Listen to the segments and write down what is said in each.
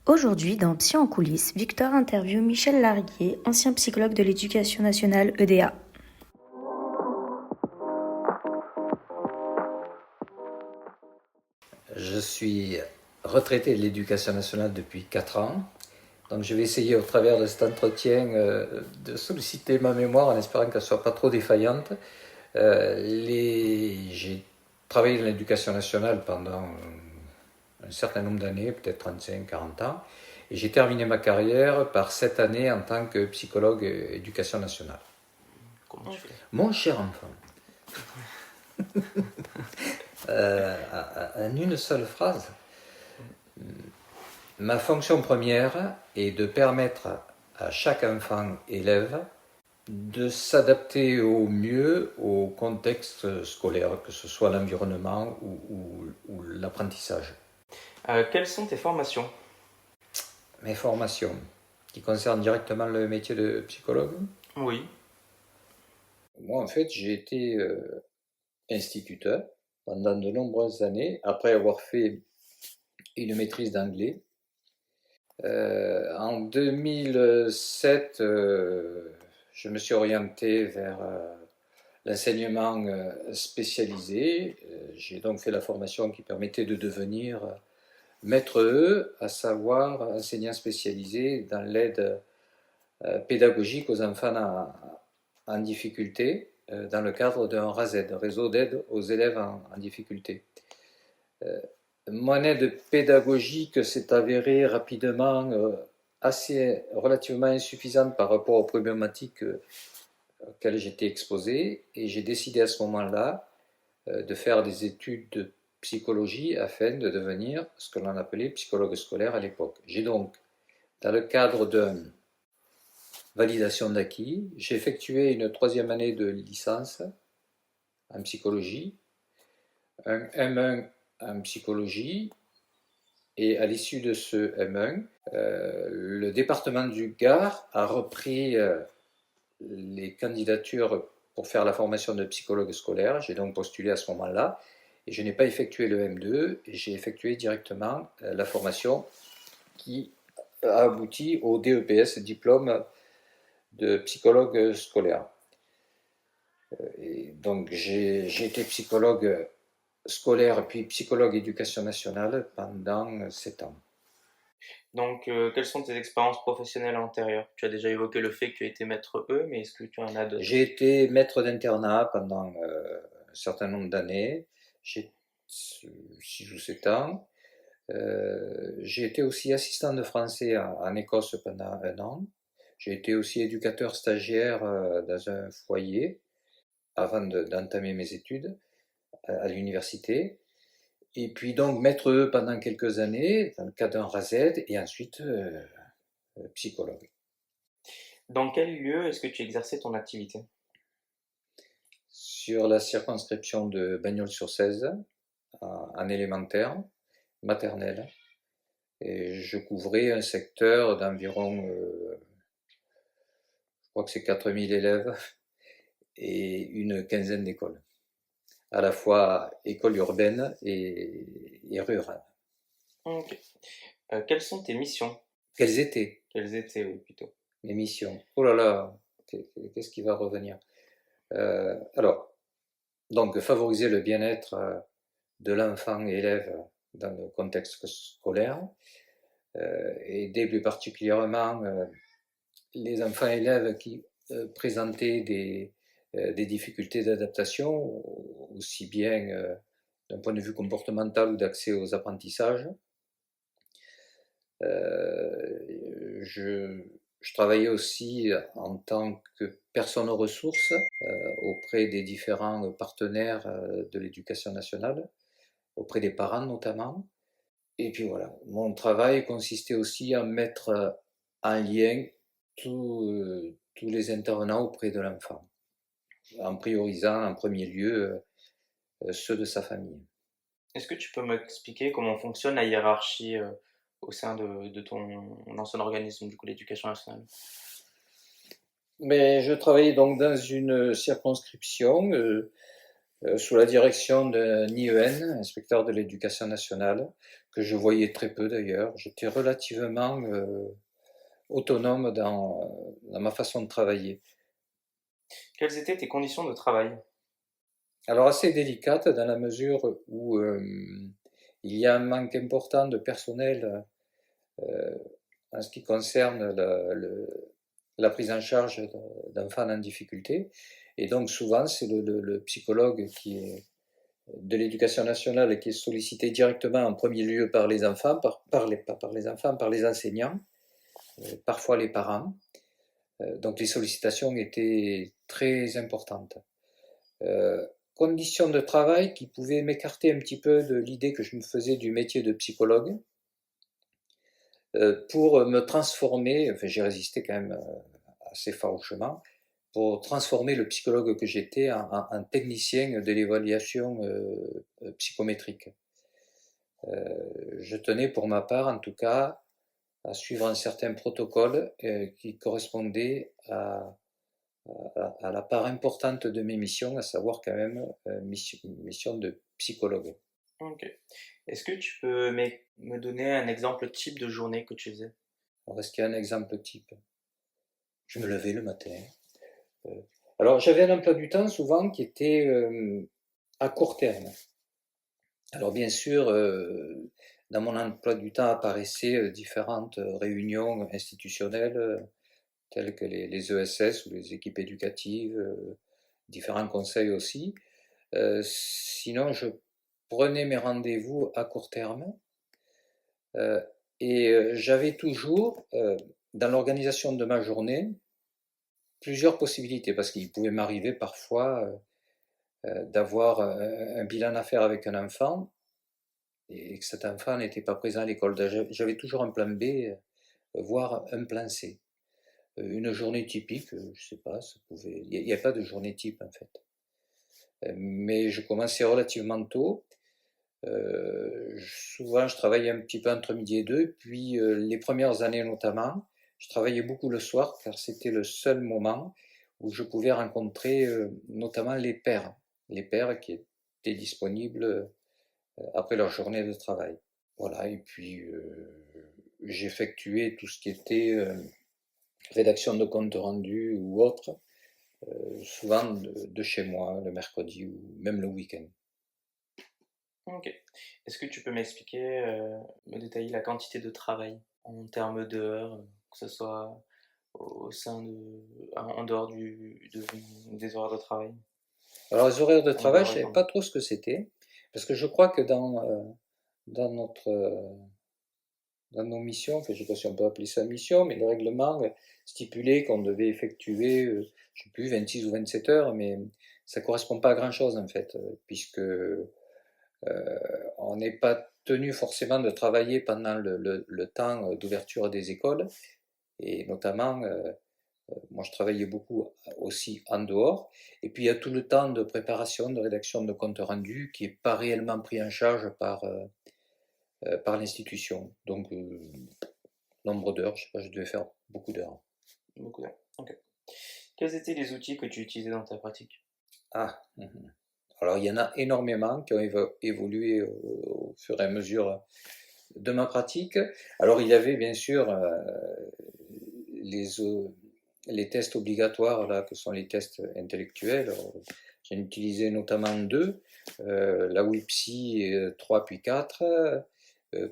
Aujourd'hui, dans Psy en coulisses, Victor interviewe Michel Larguier, ancien psychologue de l'Éducation nationale EDA. Je suis retraité de l'Éducation nationale depuis 4 ans. Donc je vais essayer au travers de cet entretien de solliciter ma mémoire en espérant qu'elle ne soit pas trop défaillante. J'ai travaillé dans l'éducation nationale pendant un certain nombre d'années, peut-être 35-40 ans, et j'ai terminé ma carrière par 7 années en tant que psychologue éducation nationale. Comment tu fais ? Mon cher enfant, en une seule phrase, ma fonction première est de permettre à chaque enfant élève de s'adapter au mieux au contexte scolaire, que ce soit l'environnement ou l'apprentissage. Quelles sont tes formations ? Mes formations qui concernent directement le métier de psychologue. Oui. Moi, en fait, j'ai été instituteur pendant de nombreuses années, après avoir fait une maîtrise d'anglais. En 2007, je me suis orienté vers l'enseignement spécialisé. J'ai donc fait la formation qui permettait de devenir maître E, à savoir enseignant spécialisé dans l'aide pédagogique aux enfants en difficulté, dans le cadre d'un RASED, réseau d'aide aux élèves en difficulté. Mon aide pédagogique s'est avérée rapidement relativement insuffisante par rapport aux problématiques auxquelles j'étais exposé, et j'ai décidé à ce moment-là de faire des études de psychologie afin de devenir ce que l'on appelait psychologue scolaire à l'époque. J'ai donc, dans le cadre d'une validation d'acquis, j'ai effectué une 3e année de licence en psychologie, un M1 en psychologie, et à l'issue de ce M1, le département du Gard a repris les candidatures pour faire la formation de psychologue scolaire. J'ai donc postulé à ce moment-là, et je n'ai pas effectué le M2, et j'ai effectué directement la formation qui a abouti au DEPS, diplôme de psychologue scolaire. Et donc j'ai été psychologue scolaire puis psychologue éducation nationale pendant 7 ans. Donc, quelles sont tes expériences professionnelles antérieures ? Tu as déjà évoqué le fait que tu as été maître E, mais est-ce que tu en as d'autres ? J'ai été maître d'internat pendant un certain nombre d'années, 6 ou 7 ans. J'ai été aussi assistant de français en Écosse pendant 1 an. J'ai été aussi éducateur stagiaire dans un foyer avant d'entamer mes études à l'université. Et puis donc maître E pendant quelques années, dans le cadre d'un RASED, et ensuite psychologue. Dans quel lieu est-ce que tu exerçais ton activité ? Sur la circonscription de Bagnols-sur-Cèze, en élémentaire, maternelle. Et je couvrais un secteur d'environ, je crois que c'est 4000 élèves et une quinzaine d'écoles, à la fois écoles urbaines et rurales. Ok. Quelles sont tes missions ? Quelles étaient Quelles étaient, oui, plutôt. mes missions? Oh là là, qu'est-ce qui va revenir? Alors, donc favoriser le bien-être de l'enfant élève dans le contexte scolaire, aider plus particulièrement les enfants élèves qui présentaient des difficultés d'adaptation, aussi bien d'un point de vue comportemental ou d'accès aux apprentissages. Je travaillais aussi en tant que personne aux ressources auprès des différents partenaires de l'éducation nationale, auprès des parents notamment. Et puis voilà, mon travail consistait aussi à mettre en lien tous les intervenants auprès de l'enfant, en priorisant en premier lieu ceux de sa famille. Est-ce que tu peux m'expliquer comment fonctionne la hiérarchie au sein de ton ancien organisme, du coup, l'éducation nationale ? Mais je travaillais donc dans une circonscription sous la direction d'un IEN, inspecteur de l'éducation nationale, que je voyais très peu d'ailleurs. J'étais relativement autonome dans ma façon de travailler. Quelles étaient tes conditions de travail? Alors assez délicate dans la mesure où il y a un manque important de personnel euh, en ce qui concerne la prise en charge d'enfants en difficulté. Et donc souvent c'est le psychologue qui est de l'éducation nationale qui est sollicité directement en premier lieu par les enfants, pas par les enfants, par les enseignants, parfois les parents. Donc les sollicitations étaient très importantes. Conditions de travail qui pouvaient m'écarter un petit peu de l'idée que je me faisais du métier de psychologue pour me transformer, enfin j'ai résisté quand même assez farouchement, pour transformer le psychologue que j'étais en technicien de l'évaluation psychométrique. Je tenais pour ma part en tout cas à suivre un certain protocole qui correspondait à la part importante de mes missions, à savoir quand même mission de psychologue. Ok. Est-ce que tu peux me donner un exemple type de journée que tu faisais? Alors, est-ce qu'il y a un exemple type? Je me levais le matin. Euh, alors, j'avais un emploi du temps souvent qui était à court terme. Alors, bien sûr, dans mon emploi du temps apparaissaient différentes réunions institutionnelles, telles que les ESS ou les équipes éducatives, différents conseils aussi. Sinon, je prenais mes rendez-vous à court terme et j'avais toujours, dans l'organisation de ma journée, plusieurs possibilités parce qu'il pouvait m'arriver parfois d'avoir un bilan à faire avec un enfant et que cet enfant n'était pas présent à l'école. J'avais toujours un plan B, voire un plan C. Une journée typique, je sais pas, ça pouvait. Il n'y a pas de journée type en fait. Mais je commençais relativement tôt. Souvent, je travaillais un petit peu entre midi et deux. Puis, les premières années notamment, je travaillais beaucoup le soir car c'était le seul moment où je pouvais rencontrer notamment les pères qui étaient disponibles après leur journée de travail. Voilà, et puis j'effectuais tout ce qui était rédaction de compte rendu ou autre, souvent de chez moi, le mercredi ou même le week-end. Ok. Est-ce que tu peux m'expliquer, me détailler la quantité de travail en termes d'heures, que ce soit au sein en dehors des horaires de travail, Alors les horaires de en travail, je dehors ne savais évidemment. pas trop ce que c'était, parce que je crois que dans notre, dans nos missions, enfin, je ne sais pas si on peut appeler ça mission, mais le règlement stipulait qu'on devait effectuer, je ne sais plus, 26 ou 27 heures, mais ça ne correspond pas à grand-chose en fait, puisque on n'est pas tenu forcément de travailler pendant le temps d'ouverture des écoles, et notamment, moi je travaillais beaucoup aussi en dehors, et puis il y a tout le temps de préparation, de rédaction de compte rendu qui n'est pas réellement pris en charge par l'institution. Donc, nombre d'heures, je sais pas, je devais faire beaucoup d'heures. Beaucoup d'heures. Ok. Quels étaient les outils que tu utilisais dans ta pratique? Ah, alors il y en a énormément qui ont évolué au fur et à mesure de ma pratique. Alors il y avait bien sûr les, euh, les tests obligatoires, là, que sont les tests intellectuels. J'en utilisé notamment deux, la WIPSI 3 puis 4,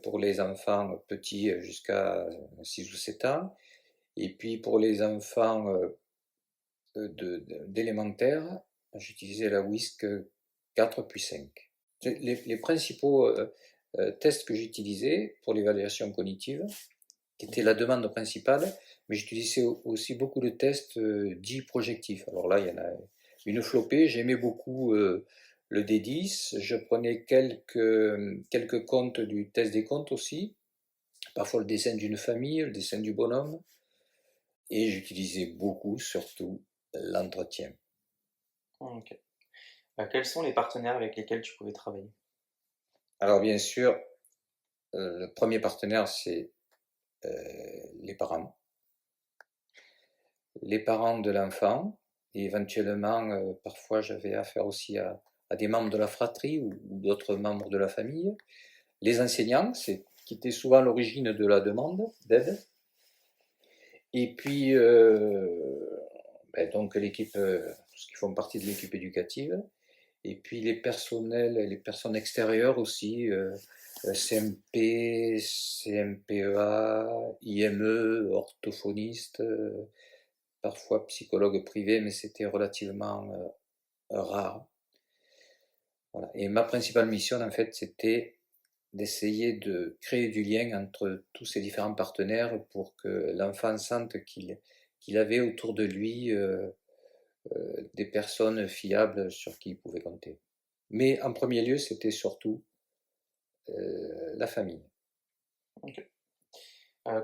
pour les enfants petits jusqu'à 6 ou 7 ans, et puis pour les enfants d'élémentaire, j'utilisais la WISC 4 puis 5. Les principaux tests que j'utilisais pour l'évaluation cognitive, qui était la demande principale, mais j'utilisais aussi beaucoup de tests dits projectifs. Alors là, il y en a une flopée. J'aimais beaucoup le D10. Je prenais quelques comptes du test des comptes aussi, parfois le dessin d'une famille, le dessin du bonhomme, et j'utilisais beaucoup, surtout, l'entretien. Ok. Quels sont les partenaires avec lesquels tu pouvais travailler? Alors bien sûr, le premier partenaire, c'est les parents. Les parents de l'enfant, et éventuellement, parfois j'avais affaire aussi à des membres de la fratrie ou d'autres membres de la famille, les enseignants, qui étaient souvent l'origine de la demande d'aide, et puis donc l'équipe, ceux qui font partie de l'équipe éducative, et puis les personnels, les personnes extérieures aussi, CMP, CMPEA, IME, orthophonistes, parfois psychologues privés, mais c'était relativement rare. Voilà. Et ma principale mission, en fait, c'était d'essayer de créer du lien entre tous ces différents partenaires pour que l'enfant sente qu'il avait autour de lui des personnes fiables sur qui il pouvait compter. Mais en premier lieu, c'était surtout la famille. Ok.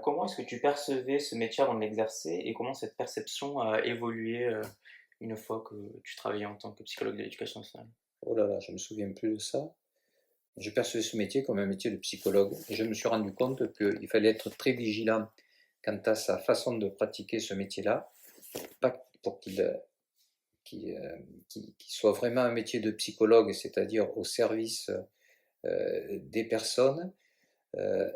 Comment est-ce que tu percevais ce métier avant de l'exercer et comment cette perception a évolué une fois que tu travaillais en tant que psychologue de l'éducation nationale? Oh là là, je me souviens plus de ça. Je percevais ce métier comme un métier de psychologue et je me suis rendu compte qu'il fallait être très vigilant quant à sa façon de pratiquer ce métier-là, pour qu'il soit vraiment un métier de psychologue, c'est-à-dire au service des personnes,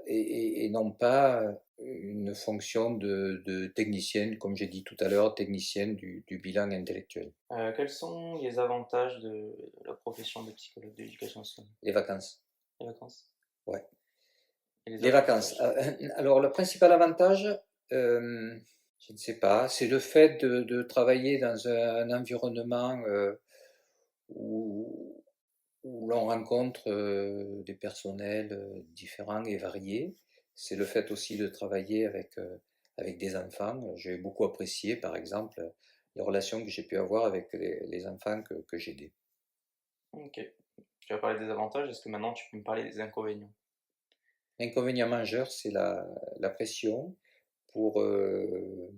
et non pas une fonction de technicienne, comme j'ai dit tout à l'heure, technicienne du bilan intellectuel. Quels sont les avantages de la profession de psychologue de l'éducation nationale? Les vacances. Les vacances? Ouais. Et les Les autres vacances. avantages? Alors, le principal avantage, je ne sais pas, c'est le fait de travailler dans un environnement où, où l'on rencontre des personnels différents et variés. C'est le fait aussi de travailler avec des enfants. J'ai beaucoup apprécié, par exemple, les relations que j'ai pu avoir avec les enfants que j'aidais. Ok. Tu as parlé des avantages, est-ce que maintenant tu peux me parler des inconvénients? L'inconvénient majeur, c'est la pression pour, euh,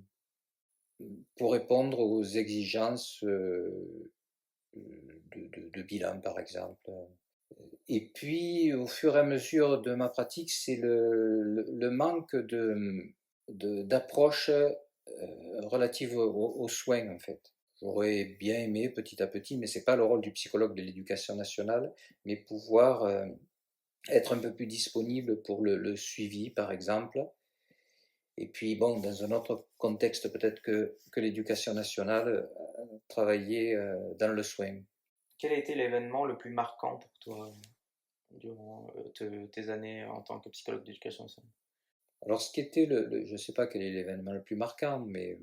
pour répondre aux exigences de bilan, par exemple. Et puis, au fur et à mesure de ma pratique, c'est le manque d'approche relative aux soins, en fait. J'aurais bien aimé petit à petit, mais c'est pas le rôle du psychologue de l'éducation nationale, mais pouvoir être un peu plus disponible pour le suivi, par exemple. Et puis, bon, dans un autre contexte peut-être que l'éducation nationale, travailler dans le soin. Quel a été l'événement le plus marquant pour toi durant tes années en tant que psychologue d'éducation nationale? Alors, ce qui était je ne sais pas quel est l'événement le plus marquant, mais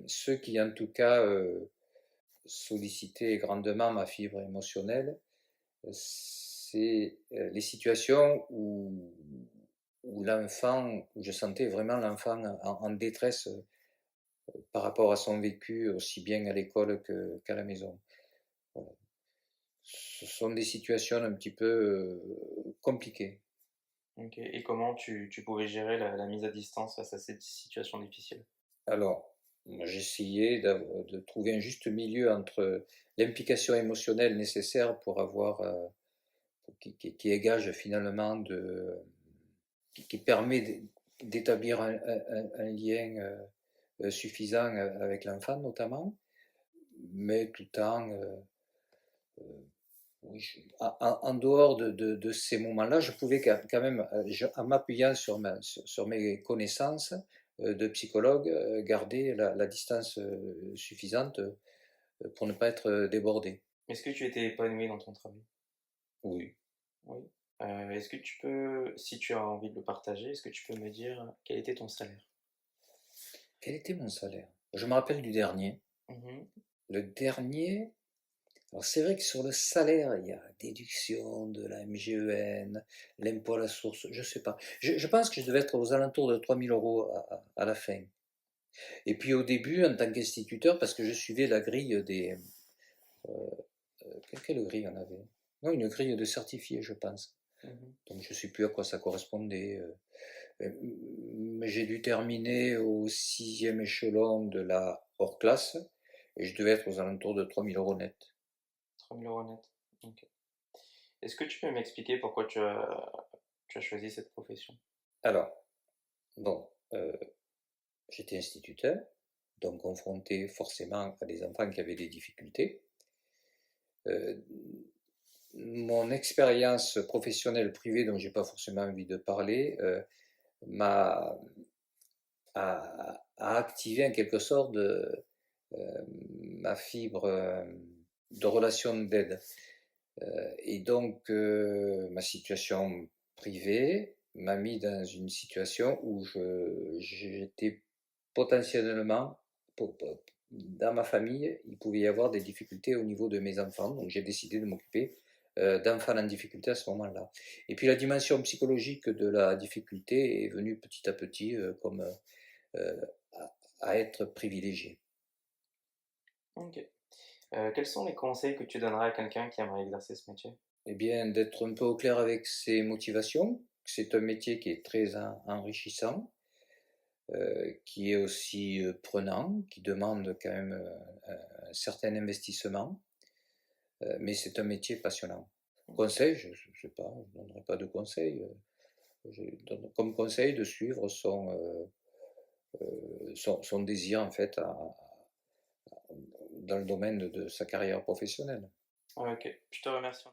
ceux qui, en tout cas, sollicitaient grandement ma fibre émotionnelle, c'est les situations où l'enfant, où je sentais vraiment l'enfant en détresse par rapport à son vécu, aussi bien à l'école qu'à la maison. Voilà. Ce sont des situations un petit peu compliquées. Ok. Et comment tu pouvais gérer la mise à distance face à cette situation difficile? Alors, moi, j'essayais de trouver un juste milieu entre l'implication émotionnelle nécessaire pour avoir, qui est gage finalement qui permet d'établir un lien suffisant avec l'enfant notamment, mais tout en, oui, en dehors de ces moments-là, je pouvais quand même, en m'appuyant sur mes connaissances de psychologue, garder la distance suffisante pour ne pas être débordé. Est-ce que tu étais épanoui dans ton travail? Oui. Oui. Est-ce que tu peux, si tu as envie de le partager, est-ce que tu peux me dire quel était ton salaire? Quel était mon salaire? Je me rappelle du dernier. Mhm. Le dernier, alors c'est vrai que sur le salaire, il y a déduction de la MGEN, l'impôt à la source, je sais pas. Je pense que je devais être aux alentours de 3 000 euros à la fin. Et puis au début, en tant qu'instituteur, parce que je suivais la grille des... quelle grille on avait? Non, une grille de certifiés, je pense. Mhm. Donc je ne sais plus à quoi ça correspondait. Mais j'ai dû terminer au 6e échelon de la hors classe et je devais être aux alentours de 3 000 euros net. 3 000 euros net. Ok. Est-ce que tu peux m'expliquer pourquoi tu as choisi cette profession? Alors, bon, j'étais instituteur, donc confronté forcément à des enfants qui avaient des difficultés. Euh, Mon expérience professionnelle privée, dont j'ai pas forcément envie de parler, m'a a activé en quelque sorte ma fibre de relation d'aide. Et donc, ma situation privée m'a mis dans une situation où j'étais potentiellement, dans ma famille, il pouvait y avoir des difficultés au niveau de mes enfants. Donc, j'ai décidé de m'occuper d'enfants en difficulté à ce moment-là. Et puis, la dimension psychologique de la difficulté est venue petit à petit comme euh, à être privilégié. Ok. Quels sont les conseils que tu donnerais à quelqu'un qui aimerait exercer ce métier? Eh bien, d'être un peu au clair avec ses motivations. C'est un métier qui est très enrichissant, qui est aussi prenant, qui demande quand même un certain investissement, mais c'est un métier passionnant. Conseil, je ne sais pas, je ne donnerai pas de conseils. Je donne comme conseil de suivre son désir en fait dans le domaine de sa carrière professionnelle. Ok, je te remercie.